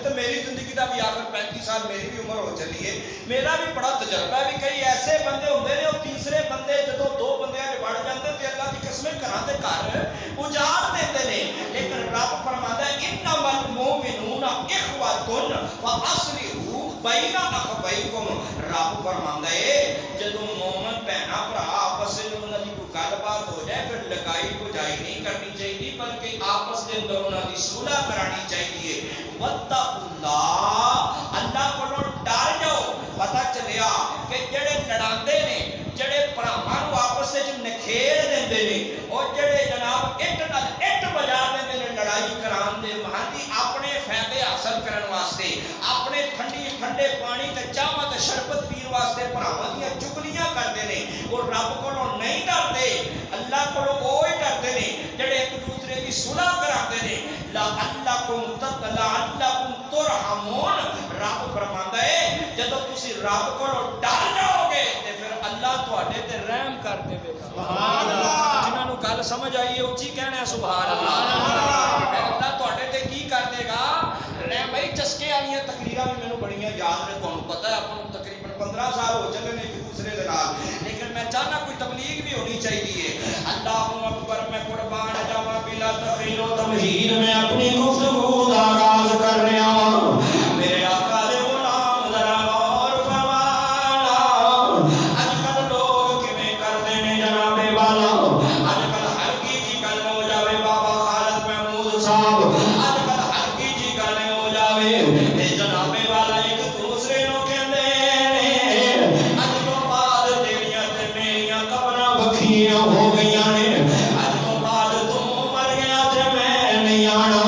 تو میری زندگی کا بھی آخر 35 سال میری بھی عمر ہو چلی ہے. میرا بھی بڑا تجربہ ہے. بھی کئی ایسے بندے ہوتے ہیں اور تیسرے بندے جدو دو بندے بڑھ جاتے تو اللہ کی قسمیں گھراں دے گھر اجاڑ دیتے ہیں. لیکن رب فرماتا ہے انما المؤمنون اخوۃ فاصلحوا بین اخویکم. رب فرماتا ہے جدو مومن بہنا بھرا آپس میں انہاں دی کوئی گل بات ہو جائے پھر لگائی بجائی نہیں کرنی چاہیے بلکہ آپس کے اندر انہاں دی صلح کرانی چاہیے. واتقوا اللہ, اللہ کو ڈر جاؤ. پتہ چلیا کہ جڑے لڑاندے نے جڑے بھراواں نوں آپس وچ نکھیڑ دیندے نے اور جڑے جناب اٹ نال اٹ بجا دیندے نے لڑائی کران دے مہاندی اپنے فائدے حاصل کرن واسطے اپنے ٹھنڈے پانی تے چاواں تے شربت پین واسطے بھراواں دیاں چگلیاں کردے نے. اور رب کولوں نہیں ڈردے, اللہ کولوں وہ ہی ڈردے نے جڑے ایک دوسرے دی صلح کراندے نے. لعلکم ترحمون. رب فرماندا ہے جدو تسی رب کولوں ڈر جاؤ گے تے پھر اللہ تواڈے تے رحم کر دے گا. سبحان اللہ. جنہاں نوں گل سمجھ آئی ہے اونچی کہنا ہے سبحان اللہ. اللہ تواڈے تے کی کر دے گا رحم. بھائی چسکے والیاں تقریراں بھی مینوں بڑیاں یاد نے, تانوں پتہ ہے اپن تقریباً 15 سال ہو چلے نے ایک دوسرے دے نال, لیکن میں چاہنا کوئی تبلیغ بھی ہونی چاہیے. اللہ اکبر. میں قربان جاواں بلا تخیر و تمہید میں اپنی گفتگو کا آغاز کر رہا ہوں. میرے آقا دے غلام ذرا غور فرمانا. اج کل لوگ کیویں کردے نے جناب والا, اج کل ہلکی جی گل ہو جاوے بابا خالد محمود صاحب, اج کل ہلکی جی گل ہو جاوے تے جناب والا ایک دوسرے نوں کہندے نے اج تو بعد تیریاں تے میریاں قبراں وکھریاں ہو گئیاں نے. اج تو بعد تو مر گیا تے میں نہیں آنا,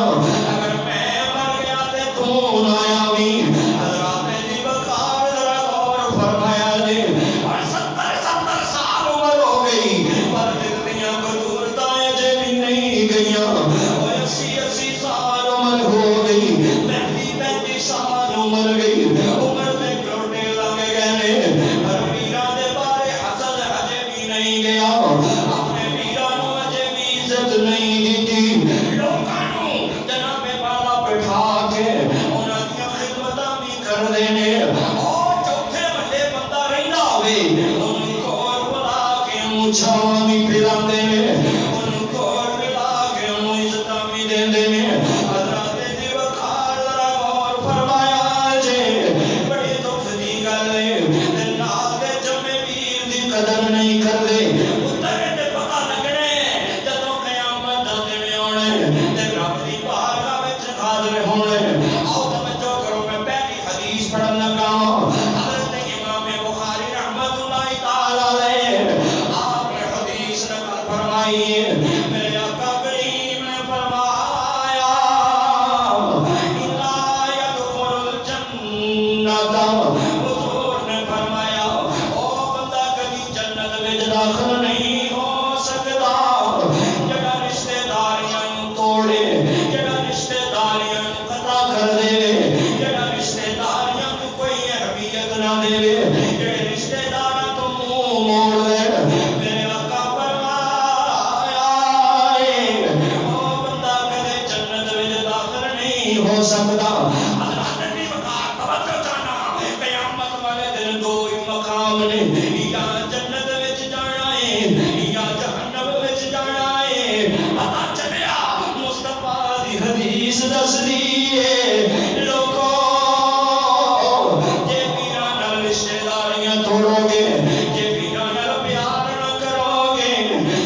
اگر میں مر گیا تے تو نہ آویں. حضرات دی بخار ذرا غور فرمایا جی. اور 70 سال عمر ہو گئی پر دل دیاں گزورتاں اجے بھی نہیں گئیاں. اور 80 سال عمر ہو گئی, 35 سال عمر گئی, عمر دے گھوٹے لگ گئے نے, پر میراں دے بارے حسد اجے بھی نہیں گیا. اپنے میراں نوں اجے بھی عزت نہیں دتی. لوکاں نوں جناب والا بٹھا کے انہاں دیاں خدمتاں بھی کردے نے. اور چوتھے محلے بندہ رہندا ہوے اونوں کول بلا کے مچھاں بھی پھراندے نے, اونوں کول بلا کے اونوں عزتاں بھی دیندے نے. حضرات دی وقار ذرا غور فرمایا جے. بڑی دکھ دی گل ہے تے نال دے جمے ویر دی قدر نہیں کردے. اترے تے پتہ لگنے جدوں قیامت دا دن آنے تے رب دی بارگاہ وچ حاضر ہونے. آؤ توجہ کرو, میں پہلی حدیث پڑھن لگا ہوں. حضرت امام بخاری رحمۃ اللہ تعالی علیہ آپ نے حدیث نقل فرمائی ہے. میرے آقا کریم نے فرمایا لا يدخل الجنت. حضور نے فرمایا او بندہ کبھی جنت وچ داخل نہیں ہو سکتا جڑا رشتہ داریاں نوں توڑے, جڑا رشتہ داریاں نوں قطع کر دے, جڑا رشتہ داریاں نوں کوئی اہمیت نہ دے, جڑے رشتہ داراں تو منہ موڑ دے. میرے آقا فرمایا او بندہ کدے جنت وچ داخل نہیں ہو سکتا. حضرات دی وقار توجہ چاہنا, قیامت والے دن دو ہی مقام نے, یا جنت وچ جانا ہے یا جہنم وچ جانا ہے. پتہ چلیا مصطفیٰ دی حدیث دسدی ہے لوگو جے پیراں نال رشتہ داریاں توڑو گے, جے پیراں نال پیار نہ کرو گے,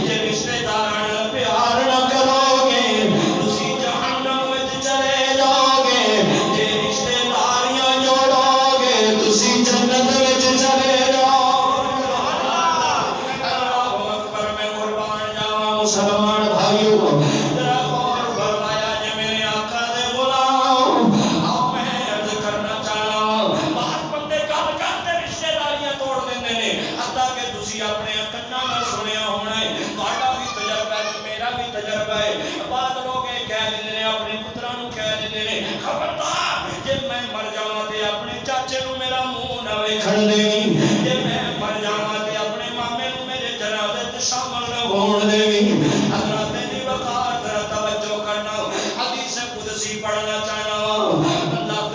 جے رشتہ داراں نال پیار نہ کرو گے تسی جہنم وچ چلے جاؤ گے. جے رشتہ داریاں جوڑو گے تسی جنت وچ چلے جاؤ گے. اللہ اکبر. میں قربان جاواں مسلمان بھائیو, ذرا غور فرمایا جے میرے آقا دے غلام. آؤ میں عرض کرنا چاہنا, بات بندے گل کرتے رشتہ داریاں توڑ دیندے نے, حتیٰ کہ تسی اپنے کناں نال سنیا ہونا ہے. تہاڈا بھی تجربہ ہے میرا بھی تجربہ ہے. بعض لوگ یہ کہہ دیندے نے, اپنے پتراں نوں کہہ دیندے نے خبردار جے میں مر جاواں تے اپنے چاچے نوں میرا منہ نہ ویکھن دیویں, جے میں مر جاواں تے اپنے مامے نوں میرے جنازے تے شامل نہ ہون دیویں. حضرات دی وقار ذرا توجہ کرنا, حدیث قدسی پڑھنا چاہنا وا. اللہ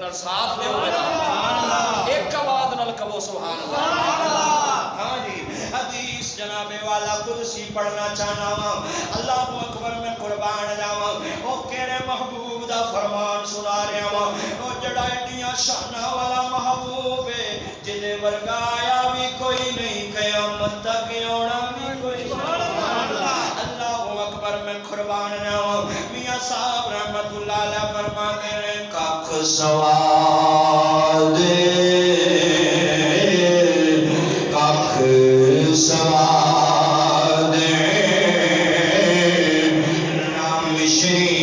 نال ساتھ دیو میرا ایک آواز نال کہو سبحان اللہ۔ ہاں جی حدیث جناب والا قدسی پڑھنا چاہنا ہوں، اللہ اکبر میں قربان جاواں، او کیڑے محبوب دا فرمان سنا رہا ہوں، او جڑا ایڈیاں شاناں والا محبوب ہے جدے ورگا آیا بھی کوئی نہیں، قیامت تک آنا بھی کوئی نہیں۔ اللہ اکبر میں قربان جاواں، میاں صاحب رحمت اللہ علیہ فرماتے ہیں کاکھ سواد کاکھ سواد نام شری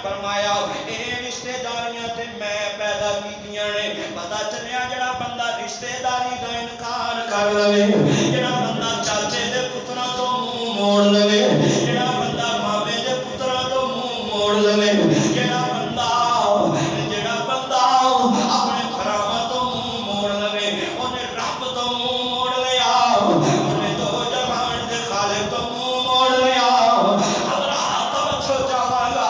فرمایا اے رشتہ داریاں تے میں پیدا کیتیاں نے، پتہ چلیا جڑا بندہ رشتہ داری دا انکار کر لوے، جڑا بندہ چاچے دے پتراں تو منہ موڑ لوے، جڑا بندہ مامے دے پتراں تو منہ موڑ لوے، جڑا بندہ اپنے بھراواں تو منہ موڑ لوے، اونے رب تو منہ موڑ لیا، اونے دو جہان دے خالق تو منہ موڑ لیا۔ حضرات توجہ چاہواں گا،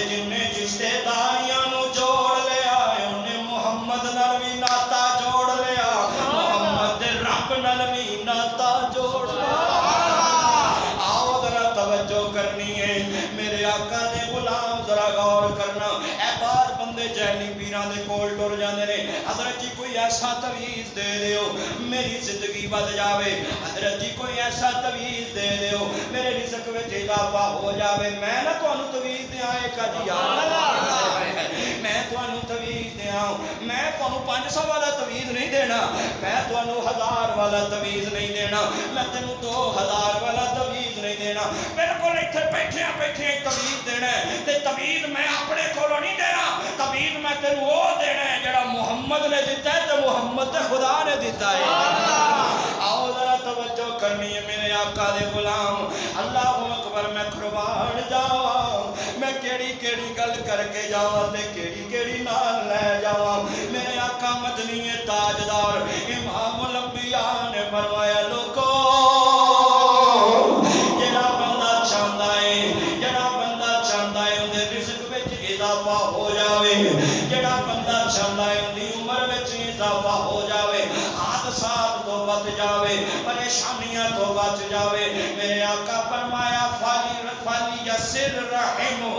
جن نے رشتے داریاں نو جوڑ لیا انہیں محمد نال بھی ناتا جوڑ لیا، محمد رب نال بھی ناتا جوڑ لیا۔ آؤ ذرا توجہ کرنی ہے میرے آقا دے غلام، ذرا غور کرنا۔ اے بار بندے جہلی پیران دے کول ٹر جاندے نے، حضرت جی کوئی ایسا تویز دے دیو میری زندگی بد جاوے، حضرت جی کوئی ایسا تویز دے دیو میرے رزق وچ اضافہ ہو جاوے۔ میں نہ تانوں تویز دیاں ایک جی یار میں تانوں تویز دیاں، میں تانوں 500 والا تویز نہیں دینا، میں تانوں 1000 والا تویز نہیں دینا، میں تینوں 2000 والا تویز نہیں دینا، بالکل ایتھے بیٹھے تویز دینا ہے تے تویز میں اپنے کولوں نہیں دینا، تویز میں تینوں وہ دینا ہے جڑا محمد نے دیتا ہے تے محمد تے خدا نے دیتا ہے۔ آؤ ذرا توجہ کرنی ہے میرے آقا دے غلام، اللہ اکبر میں قربان جاواں، میں کیڑی گل کر کے جاواں تے کیڑی نال لے جاواں۔ میرے آقا مدنی تاجدار امام الانبیاء نے فرمایا لوگو جڑا بندہ چاہندا ہے اندے رزق وچ اضافہ ہو جاوے، جڑا بندہ چاہندا ہے اندی عمر وچ اضافہ ہو جاوے، حادثات تو بچ جاوے، پریشانیاں تو بچ جاوے، میرے آقا فرمایا فالی یسر رحمہ،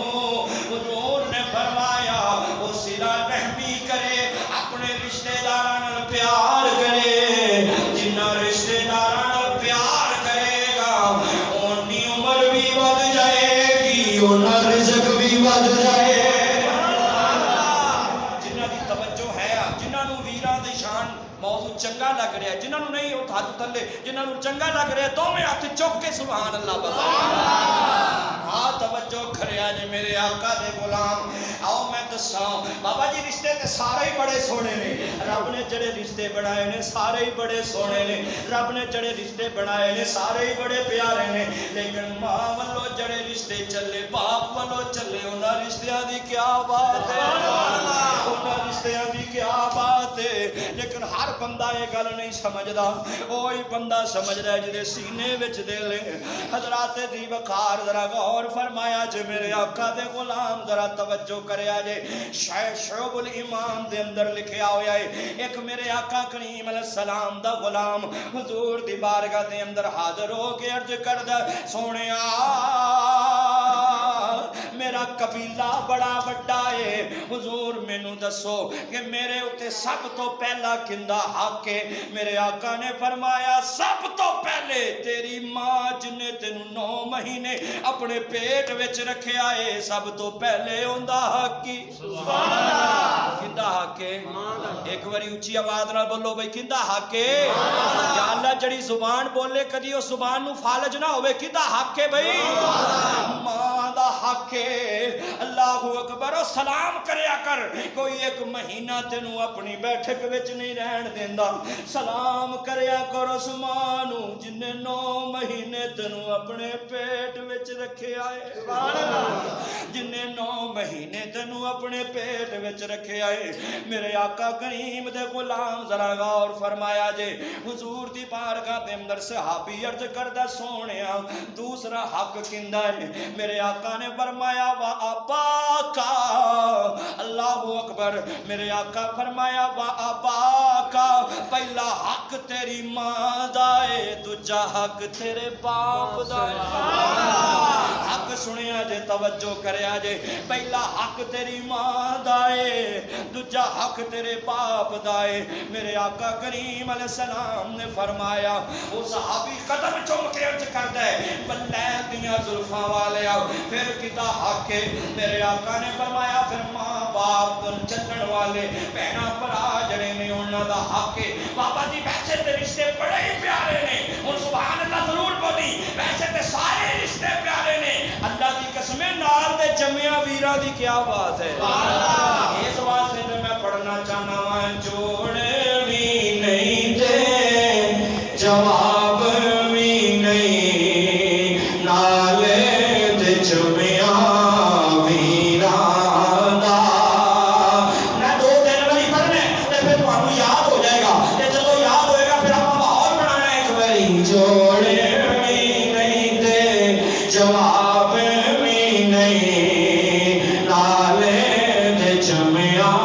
حضور نے فرمایا وہ صلہ رحمی کرے، اپنے رشتہ داراں نال پیار کرے، جنہ رشتہ داراں نال پیار کرے گا اونی عمر بھی بڑھ جائے گی، اونا رزق بھی بڑھ جائے گا۔ جنہ دی توجہ ہے، جنہ نو ویراں دی شان موضوع چنگا لگ رہا ہے، جنہوں نہیں وہ ہاتھ تھلے، جنہوں چنگا لگ رہا ہے تو میں ہاتھ چک کے سبحان اللہ بتا۔ ہاں توجہ کریا جے میرے آقا دے غلام، آؤ میں دساں بابا جی رشتے تے سارے ہی بڑے سونے نے، رب نے جڑے رشتے بنائے نے سارے ہی بڑے سونے نے، رب نے جڑے رشتے بنائے نے سارے ہی بڑے پیارے نے، لیکن ماں والو جڑے رشتے چلے، باپ والو چلے، انہاں رشتیاں دی کیا بات ہے، انہاں رشتیاں دی کیا بات ہے، لیکن ہر بندہ یہ گل نہیں سمجھدا وہی بندہ سمجھدا ہے جدے سینے وچ دل ہے حضرات دی وقار ذرا غور فرمایا جے میرے آقا دے غلام ذرا توجہ کریا جے شعب الایمان دے اندر لکھیا ہویا ہے ایک میرے آقا کریم علیہ السلام دا غلام حضور دی بارگاہ دے اندر حاضر ہو کے عرض کردا سونیا میرا قبیلہ بڑا بڑا ہے حضور مینوں دسو کہ میرے اتے سب تو پہلا کندہ حق ہے میرے آقا نے فرمایا سب تو پہلے تیری ماں جن نے تینوں 9 مہینے اپنے پیٹ وچ رکھیا ہے سب تو پہلے اوندا حق کی سبحان اللہ کندہ حق ہے ایک باری اونچی آواز نال بولو بھائی کندہ حق ہے یا اللہ جڑی زبان بولے کدی اس زبان نو فالج نہ ہوئے کندہ حق ہے بھائی ماں دا حق ہے اللہ اکبر و سلام کریا کر کوئی ایک مہینہ تینوں اپنی بیٹھک وچ نہیں رہن دیندا سلام کریا کر اس ماں نو جن نے 9 مہینے تینوں اپنے پیٹ وچ رکھیا ہے سبحان اللہ جن نے 9 مہینے تینوں اپنے پیٹ وچ رکھیا ہے میرے آقا کریم دے غلام ذرا غور فرمایا جے حضور دی بارگاہ دے اندر صحابی عرض کردا سونیا دوسرا حق کیندا ہے میرے آقا نے فرمایا وا ابا کا اللہ اکبر میرے آقا فرمایا وا ابا کا پہلا حق تیری ماں دا ہے دوجا حق تیرے باپ دا ہے حق سنیا جے توجہ کریا جے پہلا حق تیری ماں دا ہے دوجا حق تیرے باپ دا ہے میرے آقا کریم علیہ السلام نے فرمایا وہ صحابی قدم چوم کے عرض کرتا ہے بلے دیاں زلفاں والے آؤ پھر کتا حق ہے میرے آقا نے فرمایا پھر ماں باپ چلن والے بہنا پرا جڑے نے انہاں دا حق ہے بابا جی ویسے تے رشتے بڑے ہی پیارے نے اور سبحان اللہ ضرور بولی ویسے تے سارے رشتے پیارے نے اللہ دی قسم نال دے جمعیاں ویراں دی کیا بات ہے سبحان اللہ اس واسطے تے میں پڑھنا چاہنا وا جوڑ وی نہیں دے جواب وی نہیں نالے تے جمعیاں ویراں دا میں 2-3 واری پڑھنے تے پھر تانوں یاد ہو جائے گا تے جدوں یاد ہوئے گا پھر آپ ماحول بنانا ایک واری جوڑ وی نہیں دے جواب وی نہیں نالے تے جمعیاں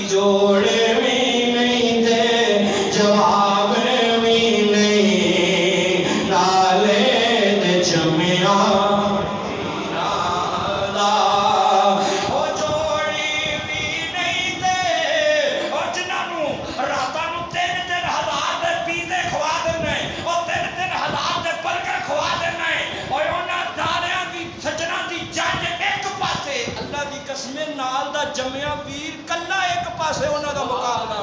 جوڑ بھی نہیں دے جواب بھی نہیں نالے دے جمعیاں وہ جوڑی بھی نہیں دے اور جنہوں راتاں نو 3-3 ہزار دے پیزے کھوا دینا ہے اور 3-3 ہزار دے برگر کھوا دینا ہے اور انہاں داریاں دی سجنا دی جنگ ایک پاسے اللہ دی قسم نال دا جمعیاں ویر کلا ایک پاسے انہاں دا مقابلہ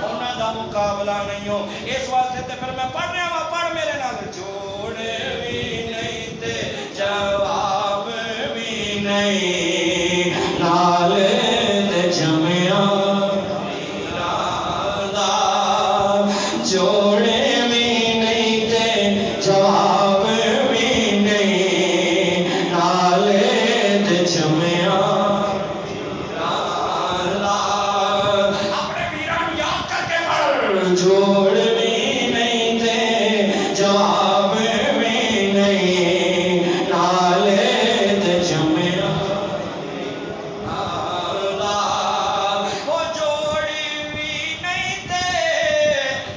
انہاں دا مقابلہ نہیں ہو اس واسطے تے پھر میں پڑھ رہا ہوں پڑھ میرے نال جوڑ بھی نہیں تے جواب بھی نہیں نالے تے جمعیاں جوڑ بھی نہیں تے جواب بھی نہیں نالے تے جمعیاں جوڑ بھی نہیں دے جواب بھی نہیں نالے تے جمعیاں وہ جوڑی بھی نہیں دے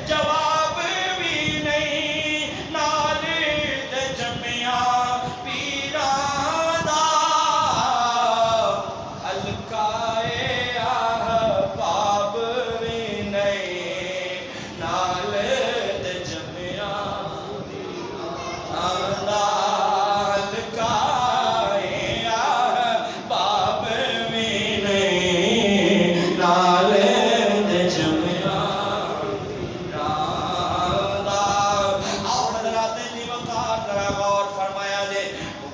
جواب بھی نہیں نالے تے جمعیاں پیراں دا ہلکائے احباب بھی نہیں نالے تے جمعیاں ہلکائے احباب بھی نہیں نالے تے جمعیاں آؤ حضرات دی وقار ذرا غور فرمایا جے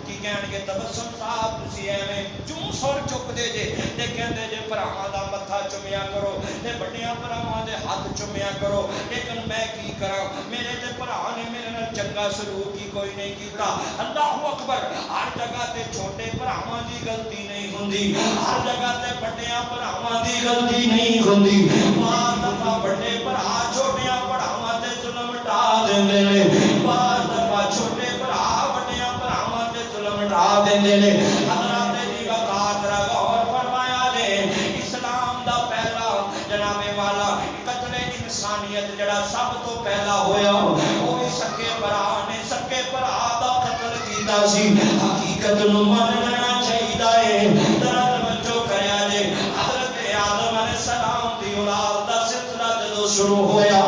کی کہن گے تبسم صاحب تسی ایویں چوں سر چک دے جے تے کہندے جے بھراواں دا متھا چومیا کرو تے بڑیاں بھراواں دے ہاتھ چومیا کرو، لیکن میں کی کراں، میرے تے بھرا نے میرے نال چنگا سلوک ہی کوئی نہیں کیتا۔ اللہ اکبر، ہر جگہ تے چھوٹے بھراواں دی غلطی نہیں ہوندی، ہر جگہ تے بڑیاں بھراواں دی غلطی نہیں ہوندی۔ بعض دفعہ بڑے بھرا چھوٹیاں بھراواں تے ظلم ڈا دیندے نے، بعض دفعہ چھوٹے بھرا بڑیاں بھراواں تے ظلم ڈا دیندے نے۔ حضرات دی وقار ذرا غور فرمایا جے، اسلام دا پہلا جناب والا قتل انسانیت جڑا سب تو پہلا ہویا وہ بھی سکے بھرا نے سکے بھرا دا قتل کیتا سی۔ حقیقت نو من لینا چاہیے، ذرا توجہ کریا جے۔ حضرت آدم علیہ السلام دی اولاد دا سلسلہ جدوں شروع ہویا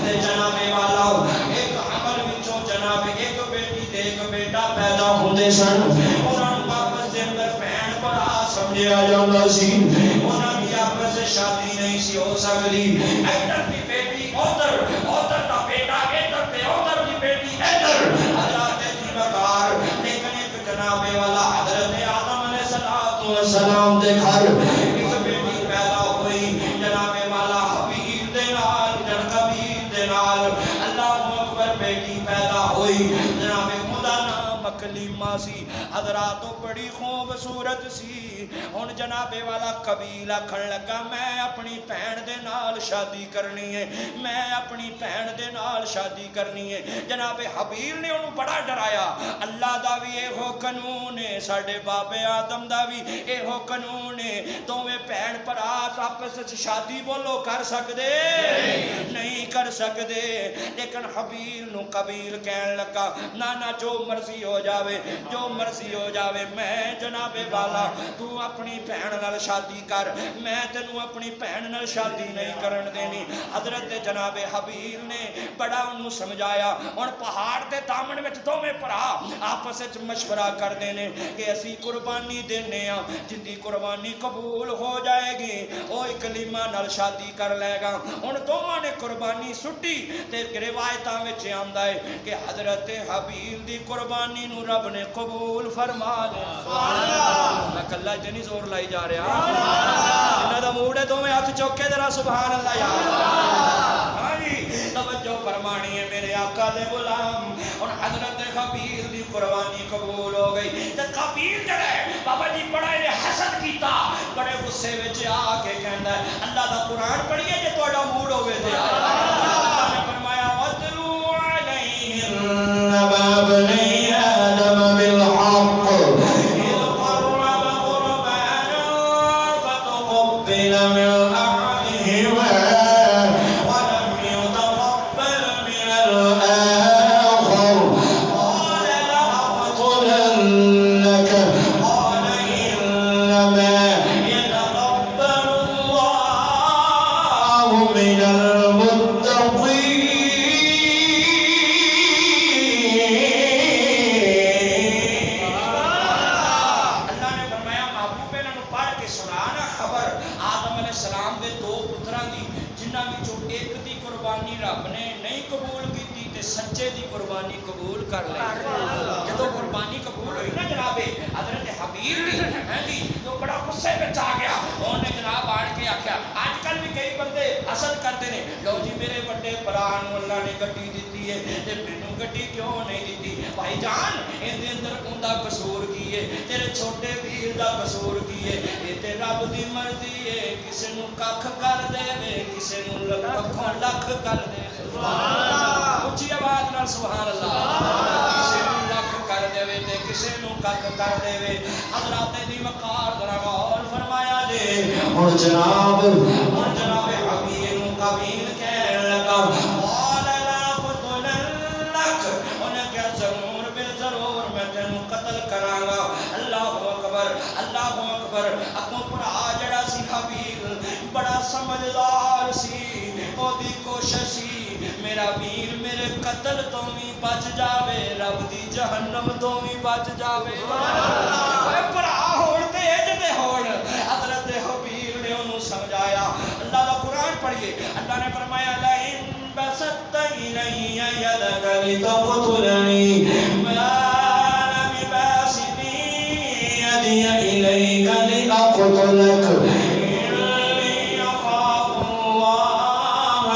تے جناب والا ایک حمل وچوں جناب ایک بیٹی تے ایک بیٹا پیدا ہوندے سن، انہاں نوں آپس دے اندر بہن بھرا سمجھیا جاندا سی، انہاں دی آپس سے شادی نہیں سی ہو سکتی۔ ادھر دی بیٹی ادھر، ادھر دا بیٹا ادھر تے ادھر دی بیٹی ادھر، حضرات دی وقار۔ لیکن ایک جناب والا حضرت آدم علیہ السلام دے گھر ایک بیٹی پیدا ہوئی، جناب والا حبیب دے نال جنقبیل دے نال، اللہ اکبر، بیٹی پیدا ہوئی، جناب خدا نام کلیمہ سی۔ حضرات تو بڑی خوبصورت سی۔ ہن جناب والا قبیل آکھن لگا میں اپنی بہن دے نال شادی کرنی ہے، میں اپنی بہن دے نال شادی کرنی ہے۔ جناب حبیل نے انہوں بڑا ڈرایا، اللہ دا بھی ایہو قانون ہے، ساڈے بابے آدم دا بھی ایہو قانون ہے، دوویں بہن بھرا آپس وچ شادی بولو کر سکدے نہیں کر سکدے۔ لیکن حبیل نو قبیل کہن لگا نانا جو مرضی ہو جاوے، جو مرضی ہو جاوے، میں جناب والا تو اپنی بہن نال شادی کر، میں تینوں اپنی بہن نال شادی نہیں کرن دینی۔ حضرت جناب حبیل نے بڑا انہوں سمجھایا۔ اور پہاڑ دے دامن وچ دوویں بھرا آپس وچ مشورہ کردے نے کہ اسی قربانی دینے ہاں، جن دی قربانی قبول ہو جائے گی او کلیمہ نال شادی کر لے گا۔ ان دوواں نے قربانی سٹی تے روایتاں وچ آندا ہے کہ حضرت حبیل دی قربانی نو رب نے قبول فرما لیا۔ سبحان اللہ، میں کلہ جنی زور لائی جا رہا، انہاں دا موڈ ہے دوویں ہاتھ چوک کے ذرا سبحان اللہ یار۔ ہاں جی، توجہ فرمانی ہے میرے آقا دے غلام۔ اور حضرت حبیل دی قربانی قبول ہو گئی تے قبیل جڑا ہے بابا جی بڑا انہیں حسد کیتا، بڑے غصے وچ آ کے کہندا ہے اللہ دا قرآن پڑھیے جے تہاڈا موڈ ہوے تے اللہ نے فرمایا وَاتْلُو عَلَيْهِمْ نَبَأَ بَنِي آدَمَ بِالْحَقِّ إِذْ قَرَّبَا قُرْبَانًا فَتُقُبِّلَ مِنْ أَحَدِهِمَا وَلَمْ يُتَقَبَّلْ مِنَ الْآخَرِ قَالَ لَأَقْتُلَنَّكَ قَالَ إِنَّمَا يَتَقَبَّلُ اللَّهُ مِنَ الْمُتَّقِينَ۔ اللہ نے فرمایا محبوب انہاں نوں پڑھ کے سنانا خبر آدم علیہ السلام دے دو پتراں دی، جنہاں وچوں ایک دی قربانی رب نے نہیں قبول کیتی تے سچے دی قربانی قبول کر لئی۔ جدوں قربانی قبول ہوئی نا جناب حضرت حبیل دی ہیں جی تو بڑا غصے وچ آ گیا، انہوں نے جناب آن کے آکھیا آج کل بھی کئی بندے حسد کرتے نے، لو جی میرے بڑے بھرا نوں اللہ نے گڈی دتی ہے تے مینوں گڈی کیوں نہیں دتی؟ بھائی جان ان دے اندر اوندا قصور کی ہے، تیرے چھوٹے ویر دا قصور کی ہے؟ اے تے رب دی مرضی ہے، کسے نوں ککھ کر دے کسے نوں لکھوں لکھ کر دے۔ سبحان اللہ، اونچی آواز نال سبحان اللہ۔ کسے نوں لکھ کر دے تے کسے نوں ککھ کر دے۔ حضرات دی وقار ذرا غور فرمایا جے۔ اور جناب حبیل نوں قبیل کہن لگا قال لَأَقْتُلَنَّكَ، انہیں کیا ضرور بالضرور میں تینوں قتل کراں گا۔ اللہ اکبر، اللہ اکبر۔ اگوں بھرا جڑا سی حبیل بڑا سمجھدار سی، او دی کوشش سی میرا ویر میرے قتل تو بھی بچ جاوے، رب دی جہنم تو بھی بچ جاوے۔ بھرا ہون تے اجدے ہون۔ حضرت حبیل نے انہوں سمجھایا۔ اللہ دا قرآن پڑھئے، اللہ نے فرمایا لَئِن بَسَطْتَ إِلَيَّ يَدَكَ لِتَقْتُلَنِي مَا أَنَا بِبَاسِطٍ يَدِيَ إِلَيْكَ لِأَقْتُلَكَ إِنِّي أَخَافُ اللَّهَ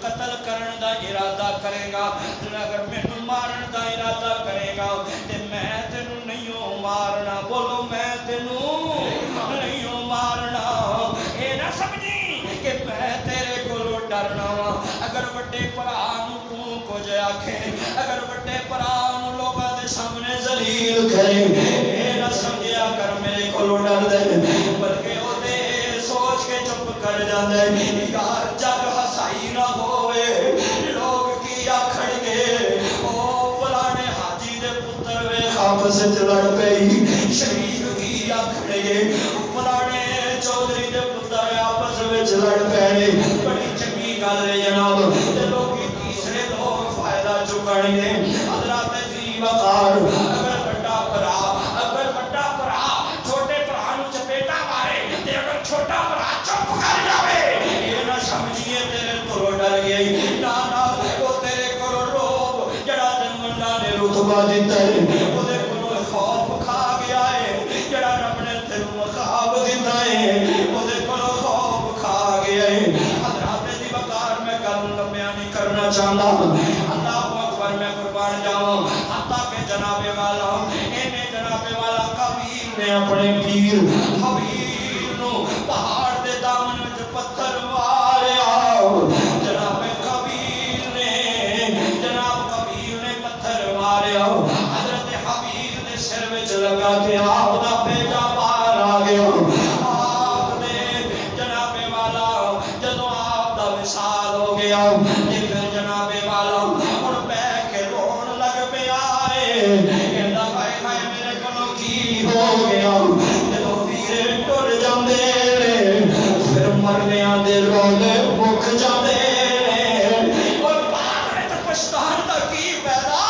قتل کرن دا ارادہ کرے گا، اگر مینوں مارن دا ارادہ کرے گا تے میں تینوں نہیں مارنا، بولو میں تینوں نہیں مارنا۔ اے نہ سمجھی کہ میں تیرے کولوں ڈرنا وا، اگر بڑے بھرا نوں تو کچھ آکھے، اگر بڑے بھرا نوں لوکاں دے سامنے ذلیل کرے، اے نہ سمجھیا کر میرے کولوں ڈر دے، بلکہ او دے سوچ کے چپ کر جاندے یار جگ ہسائی نہ ہوئے، لوگ کی آکھن گے او فلانے حاجی دے پتر وے آپس وچ لڑ پئی، شریف کی آکھن گے فلانے چودھری دے پتر آپس وچ لڑ پئے، بڑی چنگی گل ہے جناب، تے لوگ تیسرے لوگ فائدہ چکن گے۔ حضرات جی وقار اگر بڑا بھرا چھوٹے بھرا نوں چپیٹا مارے تے اگر چھوٹا بھرا چپ کر جاوے، یہ نہ سمجھیے تیرے تو ڈر گئی، نا وہ تیرے کو روب جڑا تینوں اللہ نے رتبہ دیتا ہے، وہ دے کو خوف کھا گیا ہے، جڑا رب نے تینوں مقام دیتا ہے، وہ دے کو خوف کھا گیا ہے۔ حضرات دی وقار میں گل لمبیاں نہیں کرنا چاہتا، اللہ اکبر میں قربان جاؤں، حتیٰ کہ جناب والا قابیل نے اپنے پیر حبیل نو پہاڑ دے دامن وچ پتھر ماریا، جناب قابیل نے پتھر ماریا، حضرت حبیل دے سر وچ لگا کے آپ دا بیٹا باہر آ گیا، آپ نے جناب والا جدوں آپ دا وصال ہو گیا تے پھر جناب والا ہن بیٹھ کے رون لگ پیا ہے، کہندا ہائے ہائے میرے کولوں کی ہو گیا، جدوں ویر ٹر جاندے پھر مرنیاں دے رولے مک جاندے، اور بعد وچ پچھتان دا کی فائدہ،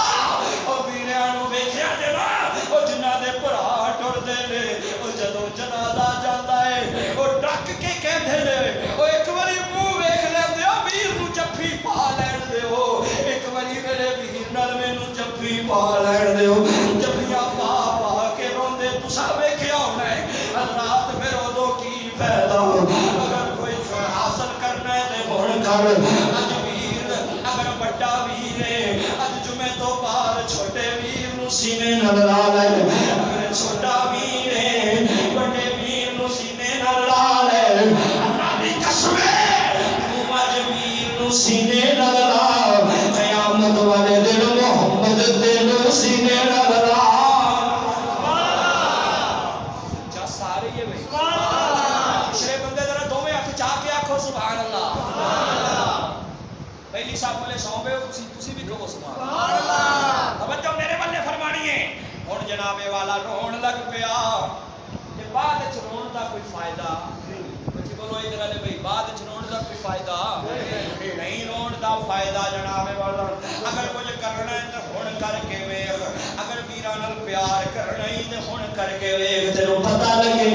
او ویراں نوں ویکھیا جے نا، او جنہاں دے بھرا ٹردے نے، او جدوں جنازہ جاندا ہے او ڈک کے کہندے نے او ایک واری منہ ویکھ لیندے او ویر نوں جفی پا لین دیو، ایک واری میرے ویر نال مینوں جفی پا لین دیو، جفیاں پا کے روندے تساں ویکھیا ہونا ہے۔ رات پھر ادو کی فائدہ، اگر کوئی حاصل کرنا ہے تے ہن کر، اج ویر اگر بڑا ویر ہے اج جمعے تو بعد چھوٹے ویر نوں سینے نال لا لے، اگر چھوٹا ویر ہے بڑے ویر نوں سینے نال لا لے، اللہ دی قسم ہے تو اج ویر نوں سینے نال لا، قیامت والے دن محمد دے نوں سینے نال لا۔ سبحان اللہ، پہلی صاحب والے سو گئے تسی بھی کہو سبحان اللہ، توجہ میرے والے فرمانی ہے۔ ہن جناب والا رون لگ پیا تے بعد وچ رون دا کوئی فائدہ کچھ بولو ادھر والے بھائی، بعد وچ رون دا کوئی فائدہ نہیں، رون دا فائدہ جناب والا اگر کچھ کرنا ہے تے ہن کر کے ویکھ، اگر ویراں نال پیار کرنا ہے تے ہن کر کے ویکھ، تینوں پتہ لگے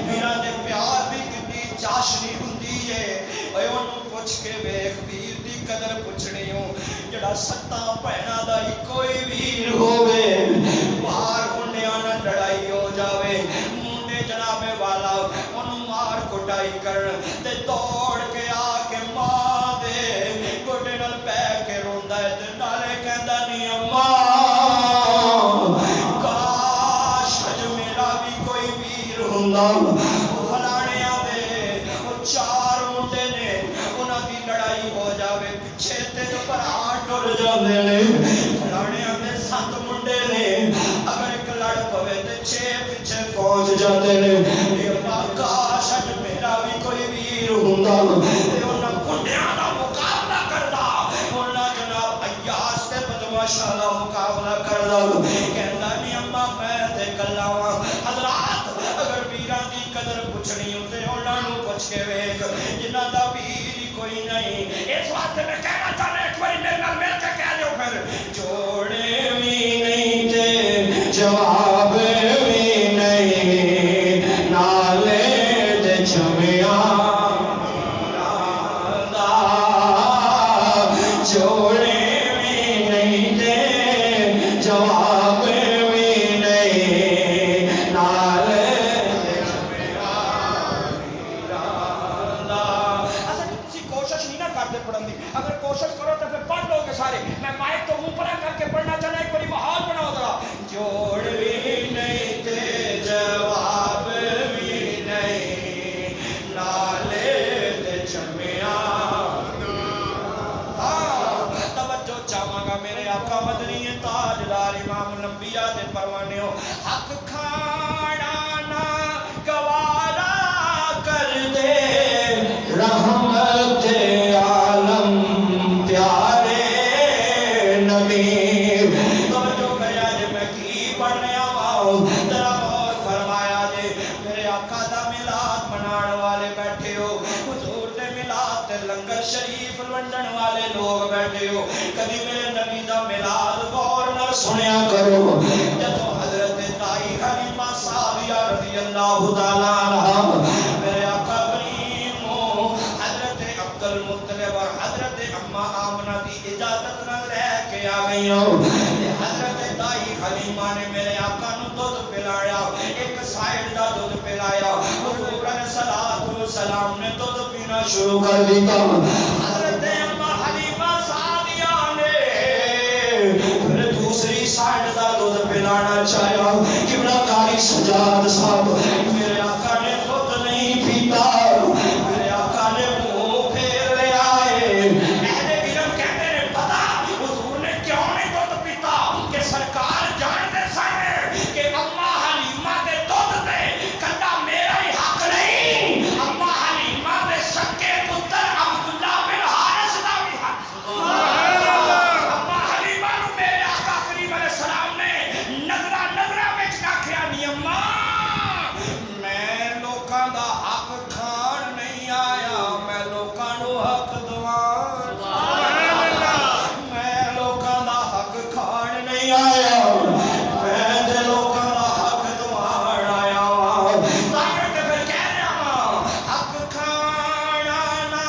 ویراں دے پیار دی کتنی چاشنی ہوندی ہے، اے اونوں پوچھ کے ویکھ ویر دی قدر پوچھنی ہو، جڑا ستاں بھیناں دا کوئی ویر ہووے، باہر منڈیاں نال لڑائی ہو جاوے، منڈے جناب والا اونوں مار کٹائی کرن تے دوڑ کے آ کے ماں دے گوڈے نال پے کے روندا ہے تے نالے کہندا نہیں اماں کاش اج میرا بھی کوئی ویر ہوندا، فلاڑیاں دے چار منڈے نے انہاں دی لڑائی ہو جاوے پیچھے تے جو بھرا ٹر جاندے نے، فلاڑیاں دے 7 منڈے نے اگر ایک لڑ پوے تے 6 پیچھے پہنچ جاندے نے، کاش اج میرا بھی کوئی ویر ہوندا تے انہاں منڈیاں دا مقابلہ کردا، انہاں جناب عیاش تے بدماشاں دا مقابلہ کردا، کہندا نہیں اماں میں تے کلا واں۔ حضرات اگر ویراں دی قدر پوچھنی ہوندے انہاں نوں پوچھ کے ویکھ جنہاں دا ویر ہی کوئی نہیں، اس واسطے میں کہنا چاہنا ایک باری میرے نال مل کے کہہ دیو پھر، جوڑے بھی نہیں تے جواب بھی نہیں، نالے دے چھمیاں پڑھن دی. اگر کوشش کرو تو پھر پڑھ لو گے سارے. میں مائک تو منہ پرا کر کے پڑھنا چاہنا, ایک بڑی ماحول بناؤ ذرا. جوڑ بھی نہیں تے جواب بھی نہیں, نالے تے چمیا. توجہ چاہواں گا میرے آقا مدنی تاجدار امام الانبیاء دے پروانے ہو. حق کھانا نہ گوارا کر دے رحمت عالم پیارے نبی. توجہ کریا جے میں کی پڑھ رہا ہوں, ذرا غور فرمایا جے. میرے آقا دا میلاد منانے والے بیٹھے ہو, حضور دے میلاد تے لنگر شریف ونڈن والے لوگ بیٹھے ہو. کبھی میرے نبی دا میلاد غور نہ سنیا کرو. جدو حضرت دائی حلیمہ سعدیہ رضی اللہ تعالیٰ عنہ میرے آقا کریم حضرت عبد المطلب اور حضرت اما آمنہ دی اجازت نہ لے کے آ گئی ہو. حضرت دائی حلیمہ نے میرے آقا نو دودھ پلایا, ایک سائر دا دودھ پلایا. حضور علیہ السلام نے دودھ پینا شروع کر دیتا. حضرت اما حلیمہ سعدیہ نے پھر دوسری سائر دا دودھ پلانا چاہیا. قبلہ کاری سجاد صاحب میرے آقا نے دودھ نہیں پیتا, میرے آقا نے منہ پھیر لے آئے. اہل علم کہتے ہیں پتا حضور نے کیوں نہیں دودھ پیتا, کہ سرکار جانتے سن کہ اما حلیمہ دے دودھ دے کلا میرا ہی حق نہیں, اما حلیمہ دے سکے پتر عبداللہ بن حارث دا بھی حق. اما حلیمہ نو میرے آقا کریم علیہ السلام نے نظرہ وچ آکھیا نہیں اما میں لوکاں دا حق کھان نہیں آیا, میں لوکاں نو حق دوان. میں لوکاں دا حق کھان نہیں آیا, میں تے لوکاں دا حق دوان آیا. تائیں تے پھر کہہ رہا ہاں حق کھانا نہ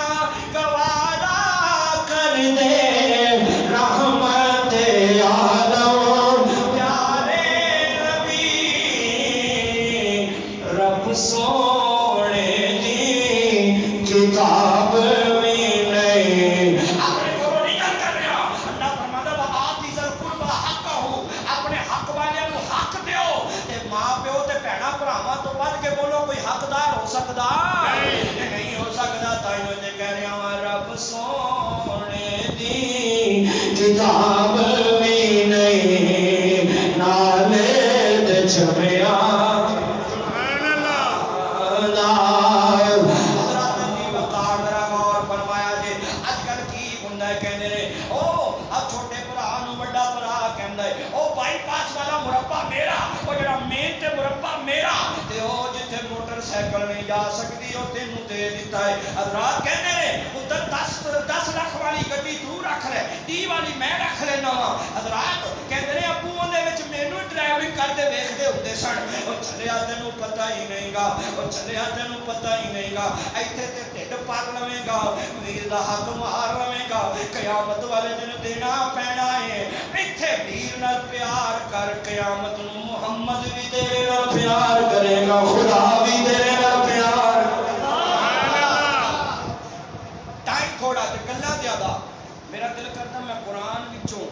گوارا کر دے رحمت عالم پیارے نبی. رب سونے دی کتاب بھی نہیں. اپنے کو نکل کر رہا اللہ فرماتا ہے آتی ذل قربہ حقہ, اپنے حق والے نو حق دیو. تے ماں پیو تے بھیڑاں بھراواں تو بڑھ کے بولو کوئی حقدار ہو سکدا نہیں ہو سکدا. تائیں تے کہہ رہا ہاں رب سونے دی کتاب بھی نہیں, نالے تے چمیا. سائیکل نہیں جا سکتی اور تینوں دے دیتا ہے. حضرات کہنے رہے ادھر 10 لاکھ والی گڈی تو رکھ لے, 30 والی میں رکھ لینا وا. حضرات کہتے رہے ابو اندے وچ مینوں ڈرائیونگ کرتے ویکھدے ہوندے سن. او چلیا تینوں پتہ ہی نہیں گا, او چلیا تینوں پتہ ہی نہیں گا. ایتھے تے ٹھڈ پار لویں گا, ویر دا حق مار لویں گا, قیامت والے دن دینا پینا ہے. ایتھے ویر نال پیار کر, قیامت نو محمد بھی تیرے نال پیار کرے گا, خدا بھی تیرے نال پیار. ٹائم تھوڑا تے گلاں زیادہ. میرا دل کرتا میں قرآن وچوں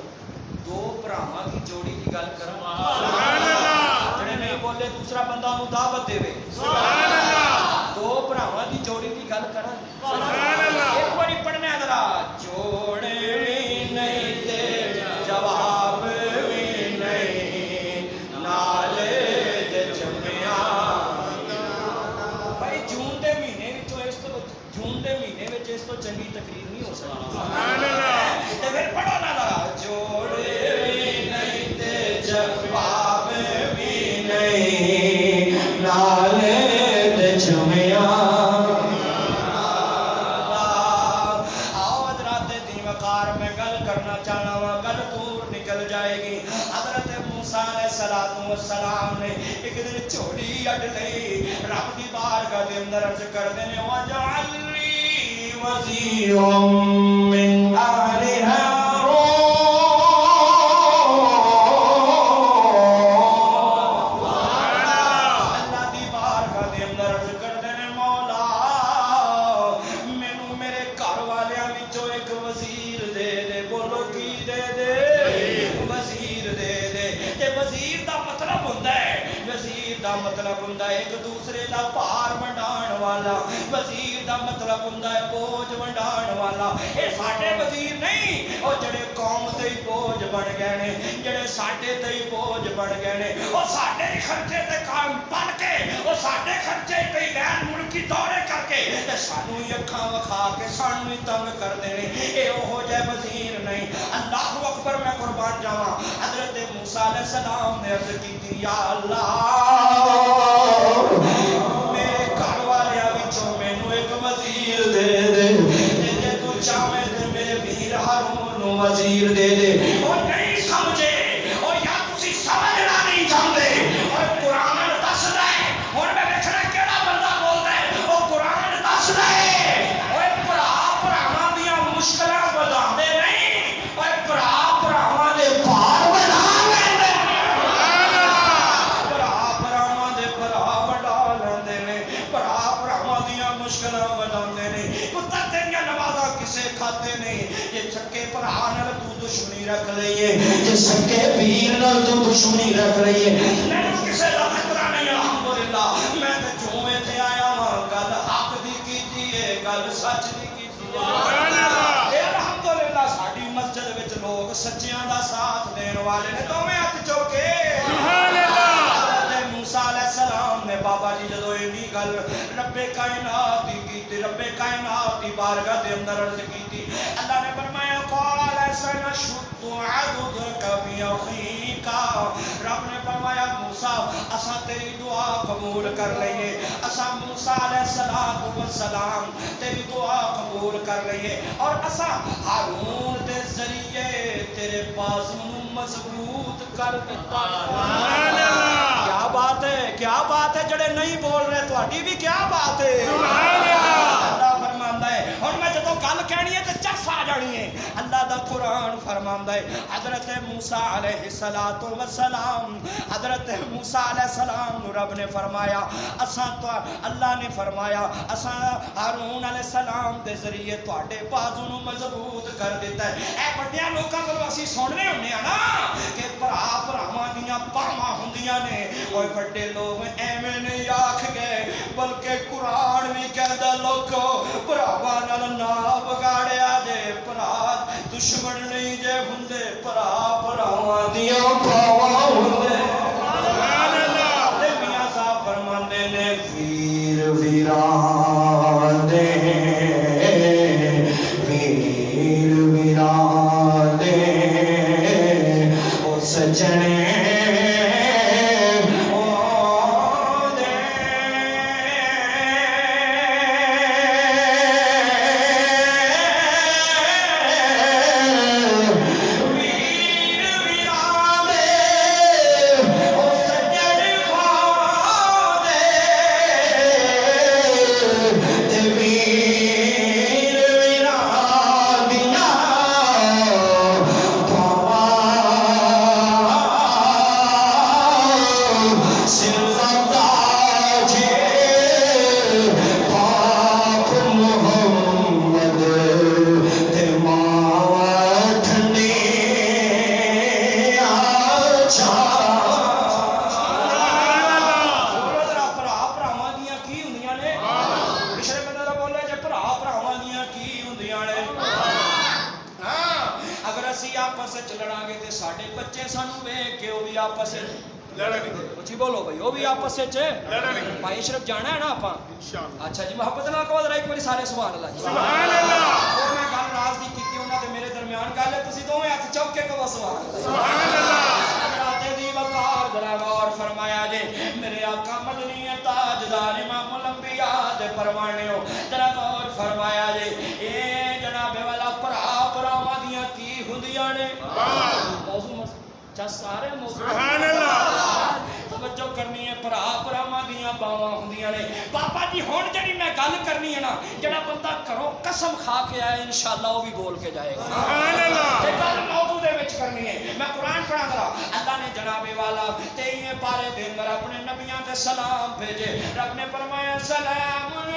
2 بھراواں دی جوڑی دی گل کراں. سبحان اللہ. جڑے نہیں بولے دوسرا بندہ انہوں دعوت دے. سبحان اللہ. 2 بھراواں دی جوڑی دی گل کراں. سبحان اللہ. ایک باری پڑھنا ہے ذرا. جوڑے بھی نہیں تے جواب بھی نہیں, نالے تے چمیا. بھائی جون دے مہینے وچوں اس تو چنگی تقریر نہیں ہو سکتی. سبحان اللہ. تے پھر پڑھو نا ذرا. جوڑے بھی نہیں تے جواب بھی نہیں, نالے تے چمیا. آؤ حضرات دین وقار میں گل کرنا چاہنا وا, گل دور نکل جائے گی. حضرت موسیٰ علیہ السلام نے ایک دن چوڑی اڈ لئی, رب دی بارگاہ دے اندر عرض کردے نے وَجَعَلْنِي وَزِيرًا مِّنْ أَهْلِ هَارُونَ. اللہ دی بارگاہ دے اندر عرض کردے نے مولا مینوں میرے گھر والیاں وچوں ایک مطلب ہوندا ہے ایک دوسرے دا پار ونڈان والا، وزیر دا مطلب ہوندا ہے بوجھ ونڈان والا۔ اے ساڈے وزیر نہیں، او جڑے قوم تے بوجھ بن گئے نے، جڑے ساڈے تے بوجھ بن گئے نے، او ساڈے خرچے تے کام بن کے، او ساڈے خرچے تے غیر ملکی دورے کر کے تے سانوں ہی اکھاں وکھا کے سانوں ہی تنگ کر دینے۔ اے اوہو جے وزیر نہیں۔ اللہ اکبر، میں قربان جاواں، حضرت موسیٰ علیہ السلام نے عرض کی یا اللہ میرے گھر والیاں وچوں مینوں ایک وزیر دے دے، جے تو چاہے تے میرے ویر ہارون نوں وزیر دے دے۔ او نہیں سمجھے، او یا تسی سمجھنا نہیں چاہندے، اور قرآن دس رہے ہن میں ویکھنا کیڑا بندہ بولدا ہے، او قرآن دس رہے اوے بھرا بھراواں دیاں مشکلاں وداندے نہیں، اوے بھرا بھراواں دے پار وڈا لیندے نے، بھرا بھراواں دے بھرا وڈا لیندے نے، بھرا بھراواں دیاں مشکلاں وداندے نے۔ پتر تیریاں نمازاں کسے کھاتے نہیں، جے سکے بھرا نال تو دشمنی رکھ لئیے، جے سکے پیر نال تو دشمنی رکھ لئیے، مینوں کسے دا خطرہ نہیں۔ الحمدللہ میں تے جو ایتھے آیا ہاں گل حق دی کیتی ہے، گل سچ دی کیتی ہے۔ الحمدللہ ساڈی مسجد وچ لوگ سچیاں دا ساتھ دین والے نے، دوویں ہاتھ چوک کے سبحان اللہ۔ حضرت موسیٰ علیہ السلام نے بابا جی جدوں اینی گل رب کائنات دی کیتی، رب کائنات دی بارگاہ دے اندر عرض کیتی، اللہ نے فرمایا قال سنشد عضدک بأخیک، رب نے فرمایا موسیٰ اساں تیری دعا قبول کر لئیے، اساں موسیٰ علیہ السلام تیری دعا قبول کر لئیے، اور اساں ہارون دے ذریعے تیرے بازو مضبوط کر دیتا۔ کیا بات ہے، کیا بات ہے، جڑے نہیں بول رہے تہاڈی بھی کیا بات ہے۔ اللہ فرماندا ہے، ہن میں جدوں گل کہنی ہے تے چس آ جانی ہے۔ اللہ دا قرآن فرماندا ہے حضرت موسیٰ علیہ السلام، حضرت موسیٰ علیہ السلام نو رب نے فرمایا اساں تو اللہ نے فرمایا اساں ہارون علیہ السلام دے ذریعے تہاڈے بازو نو مضبوط کر دیتا ہے۔ اے بڑیاں لوکاں کولوں اسی سننے ہوندے ہاں نا کہ بھرا بھراواں دیاں باواں ہوندیاں نے، اوے بڑے لوگ ایویں نہیں آکھ گئے بلکہ قرآن بھی کہندا لوکو بھراواں نال نہ بگاڑیا جے، بھرا دشمن نہیں جے ہوندے، بھرا بھراواں دیاں باواں ہوندے۔ سبحان اللہ۔ تے میاں صاحب فرماندے نے ویر ویران دے، ویر ویران دے او سجنے بولو بھائی وہ بھی آپس بھائی شرف جانا ہے نا آپ؟ اچھا جی محبت نہ کہو ذرا ایک باری سارے سبحان اللہ جی۔ سبحان اللہ۔ وہ میں گل راز دی کیتی انہاں دے میرے درمیان گل ہے، تسی دوویں ہاتھ چوک کے کہو سبحان اللہ۔ سبحان اللہ۔ حضرت دی وقار ذرا غور فرمایا جے، میرے آقا مدنی تاجدار امام الانبیاء دے پروانے ہو، ذرا غور فرمایا جے، اے جناب والا بھرا بھراواں دیاں کی ہوندیاں نے؟ موضوع سارے سبحان اللہ توجہ کرنی ہے، بھرا بھراواں دیاں باواں ہوندیاں نے۔ بابا جی ہن جڑی میں گل کرنی ہے نا، جڑا بندہ گھروں قسم کھا کے آئے انشاءاللہ وہ بھی بول کے جائے گا سبحان اللہ۔ تے گل موضوع دے وچ کرنی ہے، میں قرآن پڑھا ذرا۔ اللہ نے جناب والا 23 پارے دے اندر اپنے نبیاں تے سلام بھیجے۔ رب نے فرمایا سلام علی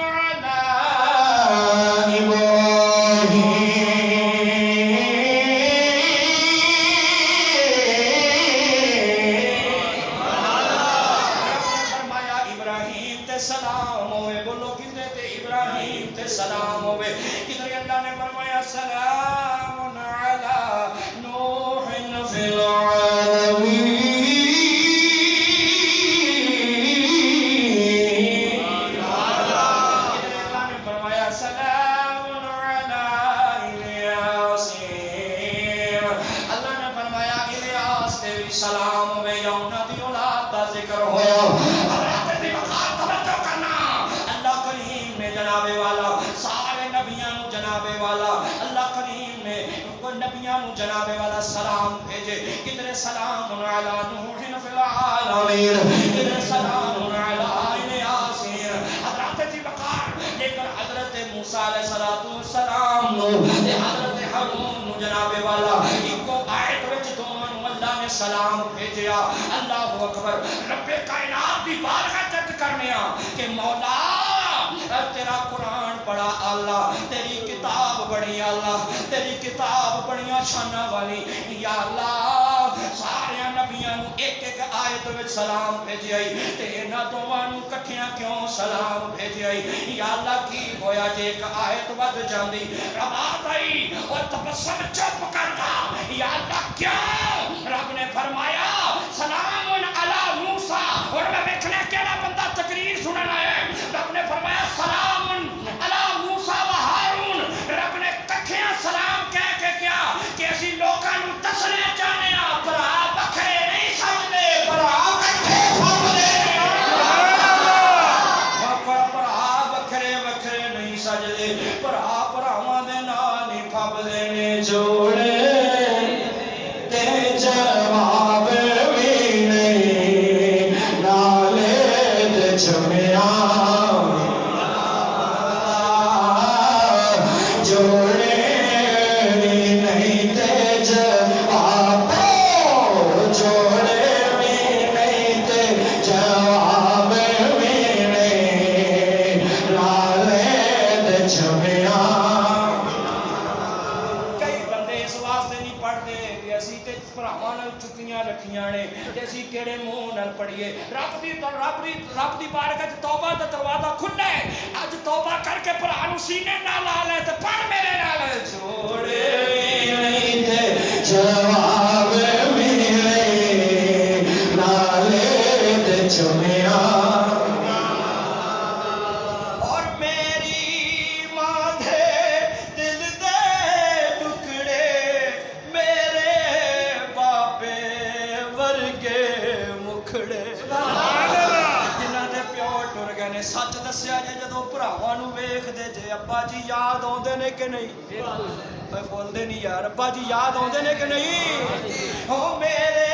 تے ابراہیم تے سلام ہوئے کدھر اللہ نے فرمایا سلام علی نوح فی العالمین سلام ہوئے یا انہاں دی اولاد دا ذکر ہویا حضرت دی وقار توجہ کرنا اللہ کریم نے جناب والا سارے نبیاں نو جناب والا اللہ کریم نے نبیاں نو جناب والا سلام بھیجے کدھر سلام علی نوح فی العالمین کدھر سلام علی یاسین حضرت دی وقار لیکن حضرت موسیٰ علیہ السلام نو حضرت ہارون نو جناب والا ایک آیت وچ دونوں اللہ نے سلام بھیجیا اللہ اکبر رب کائنات دی بارگاہ چت کرنے کہ مولا تیرا قرآن بڑا اللہ تیری کتاب بڑی اللہ تیری کتاب بڑیاں شانہ والی یا اللہ سارے نبیاں نو ایک ایک آیت وچ سلام بھیجی آئی تے انہاں دوواں نو کٹھیاں کیوں سلام بھیجی آئی یا اللہ کی ہویا جے ایک آیت ود جاندی ربات آئی اور تبسم چپ کرتا یا اللہ کیوں رب نے فرمایا سلام علی موسیٰ اور میں دیکھنے کیڑا بندہ تقریر سننا ہے رب نے فرمایا سلام علی موسیٰ و ہارون رب نے کٹھیاں سلام کہہ کے کیا کہ اسی لوکاں نو دسنے چاہنے بھرا بکھرے نہیں سمجھدے بھرا کٹھے سمجھدے بھرا بکھرے بکھرے نہیں سجدے بھرا بھراواں دے نال ہی پھبدے نے جوڑے تے جواب وی نہیں نالے تے چھمیا کیڑے منہ نال پڑھیے رب دی بارگاہ وچ توبہ دا دروازہ کھلا ہے اج توبہ کر کے بھرا نو سینے نال لا لے تے پڑھ میرے نال جوڑے نہیں تے جواب ملے نالے تے چمیا اور میری ماں دے دل دے ٹکڑے میرے باپے ورگے جنہاں دے پیو ٹر گئے نے سچ دسیا جے جدوں بھراواں نو ویکھدے جے ابا جی یاد آوندے نے کہ نہیں بولدے نہیں یار ابا جی یاد آوندے نے کہ نہیں او میرا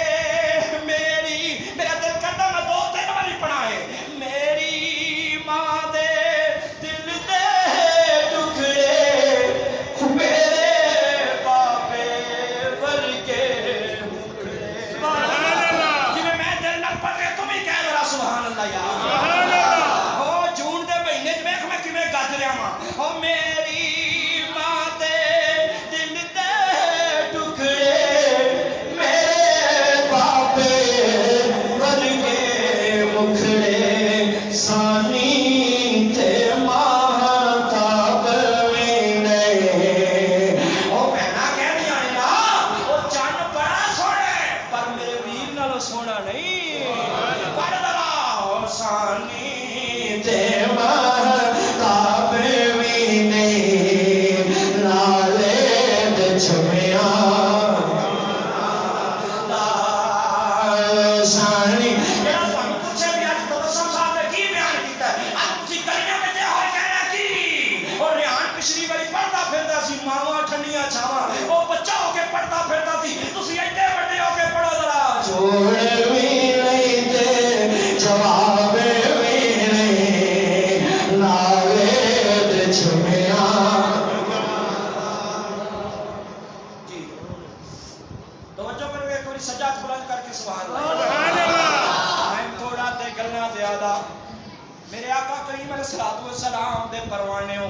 دل کردا میں 2-3 واری پڑھائے میری ماں دے دل دے ٹکڑے میرے باپے ورگے سبحان اللہ یار او جون دے مہینے وچ ویکھ میں کیویں گج رہا ہاں او میری ماں دے دل دے ٹکڑے میرے باپے ورگے مکھڑے سانی تے ماہتاب وی نہیں او بہنا کہندیاں نے نا او چن بڑا سوہنا پر میرے ویر نالوں سوہنا نہیں سانی تے مہتاب وی نہیں نالے تے چھمیا سانی جڑا تانوں پوچھے بھی اج تبسم صاحب نے کی بیان کیتا ہے اج تسی گلیاں وچ ہوئے کہنا کی اور ریحان پچھلی والی پڑھدا پھردا سی ماواں ٹھنڈیاں چھاواں او بچہ ہو کے پڑھدا پھردا سی تسی ایڈے بڑے ہو کے پڑھو ذرا جوڑ وی نہیں تے جواب سجاد بلند کر کے سبحان اللہ میں تھوڑا تے گلنا زیادہ میرے آقا کریم علیہ السلام دے پروانے ہو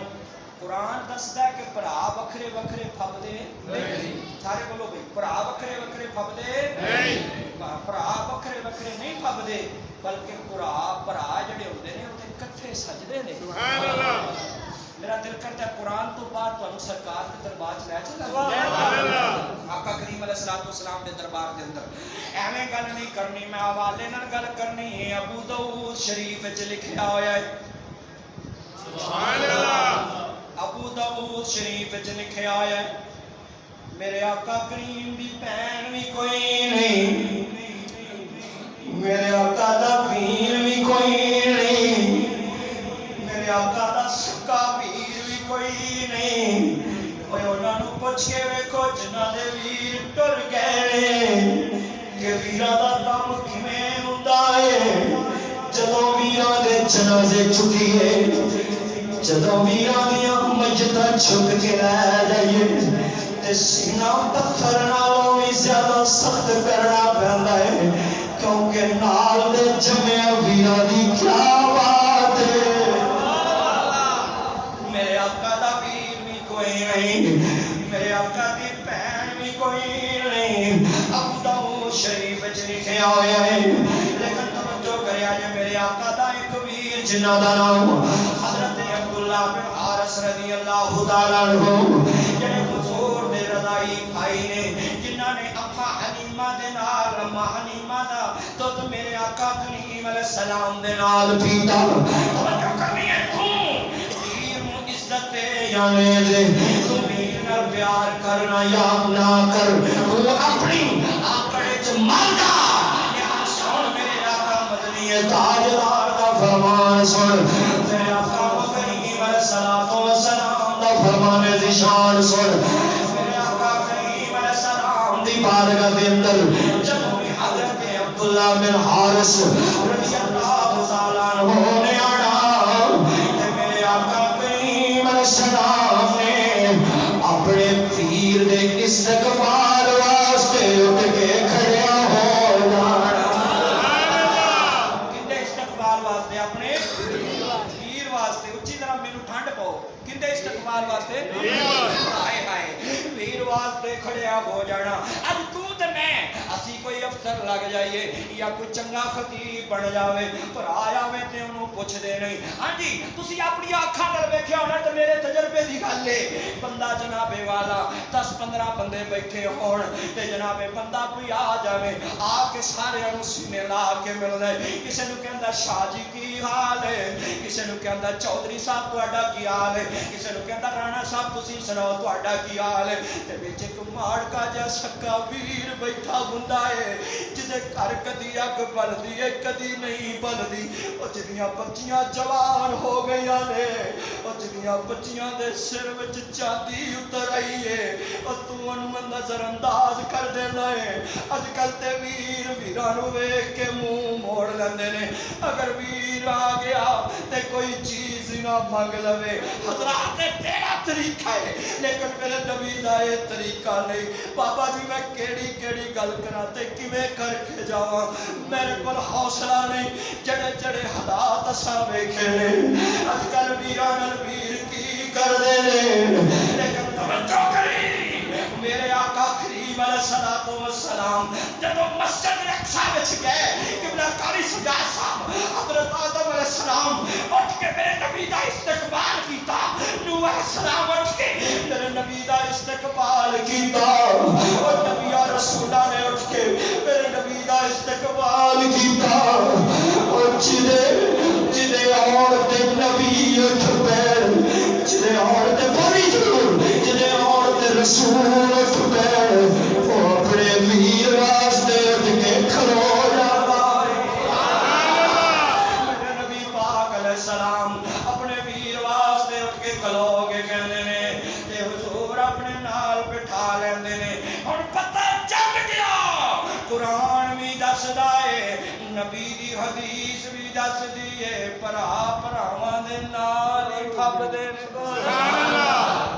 قرآن دسدا ہے کہ بھرا وکھرے وکھرے پھبدے نہیں. سارے بولو بھائی بھرا وکھرے وکھرے پھبدے نہیں. بھرا وکھرے وکھرے نہیں پھبدے بلکہ بھرا جڑے ہوندے نے اوتے اکٹھے سجدے نے. سبحان اللہ. میرا دل کرتا ہے قرآن تو بعد تانوں سرکار دے دربار چ لے چلا. سبحان اللہ. آقا کریم علیہ الصلوۃ والسلام دے دربار دے اندر ایویں گل نہیں کرنی, میں حوالے نال گل کرنی ہے. ابو داؤد شریف وچ لکھیا ہویا ہے. سبحان اللہ. ابو داؤد شریف وچ لکھیا ہویا ہے میرے آقا کریم دی بہن بھی کوئی نہیں, میرے آقا دا پیر بھی کوئی نہیں, میرے آقا دا سکا پیر بھی کوئی نہیں. اوے انہاں نوں پوچھ کے ویکھو جنہاں دے ویر ٹر گئے کہ ویراں دا دم کیویں ہوندا ہے جدوں ویراں دے جنازے چکیے, جدوں ویراں دیاں میتاں چھک کے لے جائیے تے سینہ پتھر نالوں بھی زیادہ سخت کرنا پیندا ہے کیونکہ نال دے جمے ویراں دی کیا بات ہے. میرے آقا دا پیر بھی کوئی نہیں, میرے آقا دی بہن بھی کوئی نہیں. ابو داؤد شریف وچ لکھیا ہویا ہے لیکن توجہ کریا جے میرے آقا دا ایک ویر جنہاں دا نام حضرت عبداللہ بن حارث رضی اللہ تعالی عنہ جڑے حضور دے رضائی بھائی نے جنہاں نے اما حلیمہ دے نال اما حلیمہ دا تو میرے آقا کریم علیہ السلام دے نال پیتا. توجہ کرنی ہے تو ویر نوں عزت یعنی دے تو ویر نال پیار کرنا یاد نہ کر وہ اپنی آکڑے چ مر جا. لیکن سن میرے آقا مدنی تاجدار دا فرمان سن, میرے آقا کریم علیہ الصلوۃ والسلام دا فرمان ذیشان سن. میرے آقا کریم علیہ السلام دی بارگاہ دے اندر جدوں بھی حضرت عبداللہ بن حارث رضی اللہ تعالی عنہ نے آنا تے میرے آقا کریم علیہ السلام نے اپنے پیر دے استقبال واسطے اٹھ کے کھڑیا ہو جانا. کندے استقبال واسطے اپنے پیر واسطے اچھی طرح مینوں ٹھنڈ پاؤ کندے استقبال واسطے ہائے ہائے پیر واسطے کھڑیا ہو جانا. اج تو تے میں اسی کوئی افسر لگ جائیے یا کوئی چنگا خطیب بن جاوے پر آیا میں تے انہوں پوچھ دے نہیں. ہاں جی تسی اپنی آنکھاں نال ویکھیا ہونا تے میرے تجربے دی گل ہے. بندہ جناب والا 10-15 بندے بیٹھے ہون تے جناب بندہ کوئی آ جاوے آ کے سارے نوں سینے لا کے مل دے. کسے نوں کہندا شاہ جی کی حال ہے, کسے نوں کہندا چودھری صاحب تہاڈا کی حال ہے, کسے نوں کہندا رانا صاحب تسی سناؤ تہاڈا کی حال ہے. تے وچ ایک ماڑکا جا سکا ویر بیٹھا ہوندا ہے جدے گھر کدی اگ بلدی ہے کدی نہیں بلدی. او جدیاں بچیاں جوان ہو گئیاں نے, او جدیاں بچیاں دے سر وچ چاندی اتر آئی ہے او تو انہوں نظر انداز کر دینا ہے. اج کل تے ویر ویراں نوں ویکھ کے منہ موڑ لیندے نے. اگر ویر آ گیا تے کوئی چیز نہ منگ لوے حضرات تیرا طریقہ ہے لیکن میرے نبی دا یہ طریقہ نہیں. بابا جی میں کیڑی کیڑی گل کراں تے کیویں کر کے جاواں, میرے کول حوصلہ نہیں. جڑے جڑے حالات اساں ویکھے نے اج کل ویراں نال ویر کی کر دے نے. لیکن توجہ کری میرے آقا کریم علیہ الصلوۃ والسلام جدوں مسجد اقصی وچ گئے قبلہ قاری سجاد صاحب حضرت آدم علیہ السلام اٹھ کے میرے نبی دا استقبال کیتا. نوح علیہ السلام اٹھ کے میرے نبی دا استقبال کیتا. اور نبی رسولہ نے اٹھ کے میرے نبی دا استقبال کیتا. اور جدے عورت نبی اٹھ پیر جدے عورت بڑی ضرور جدے عورت رسول اٹھ پیر وہ اپنے ویر واسطے اٹھ کے کھلو جاتا ہے. میرے نبی پاک علیہ السلام اپنے ویر واسطے اٹھ کے کھلو کے کہندے نے تے حضور اپنے نال بٹھا لیندے نے. ہن پتہ چل گیا قرآن بھی دسدا ہے نبی دی حدیث بھی دس دی ہے. بھرا بھراواں دے نال ہی پھبدے نے. سبحان اللہ.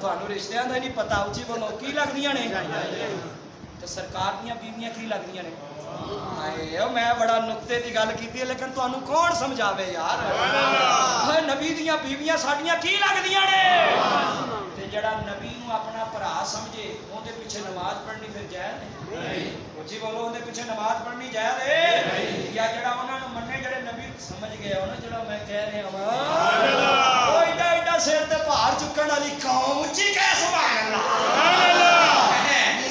ਤੁਹਾਨੂੰ ਰਿਸ਼ਤਿਆਂ ਦਾ ਨਹੀਂ ਪਤਾ ਉੱਚੀ ਬੋਲੋ ਕੀ ਲੱਗਦੀਆਂ ਨੇ ਤੇ ਸਰਕਾਰ ਦੀਆਂ ਬੀਵੀਆਂ ਕੀ ਲੱਗਦੀਆਂ ਨੇ ਹਾਏ ਉਹ ਮੈਂ ਬੜਾ ਨੁਕਤੇ ਦੀ ਗੱਲ ਕੀਤੀ ਹੈ ਲੇਕਿਨ ਤੁਹਾਨੂੰ ਕੌਣ ਸਮਝਾਵੇ ਯਾਰ ਓਏ ਨਬੀ ਦੀਆਂ ਬੀਵੀਆਂ ਸਾਡੀਆਂ ਕੀ ਲੱਗਦੀਆਂ ਨੇ ਤੇ ਜਿਹੜਾ ਨਬੀ ਨੂੰ ਆਪਣਾ ਭਰਾ ਸਮਝੇ ਉਹਦੇ ਪਿੱਛੇ ਨਮਾਜ਼ ਪੜ੍ਹਨੀ ਫਿਰ ਜਾਇਜ਼ ਨਹੀਂ ਉੱਚੀ ਬੋਲੋ ਉਹਦੇ ਪਿੱਛੇ ਨਮਾਜ਼ ਪੜ੍ਹਨੀ ਜਾਇਜ਼ ਹੈ ਜਾਂ ਜਿਹੜਾ ਉਹਨਾਂ ਨੂੰ ਮੰਨੇ ਜਿਹੜੇ ਨਬੀ ਸਮਝ ਗਏ ਹੋ ਨਾ ਜਿਹੜਾ ਮੈਂ ਕਹਿ ਰਿਹਾ ਵਾਂ ਉਹ ਏਡਾ ਏਡਾ ਸਿਰ ਤੇ ਭਾਰ ਚੁੱਕਣ ਵਾਲੀ ਕੌਮ ਉੱਚੀ ਕਹਿ ਸੁਭਾਨ ਅੱਲਾਹ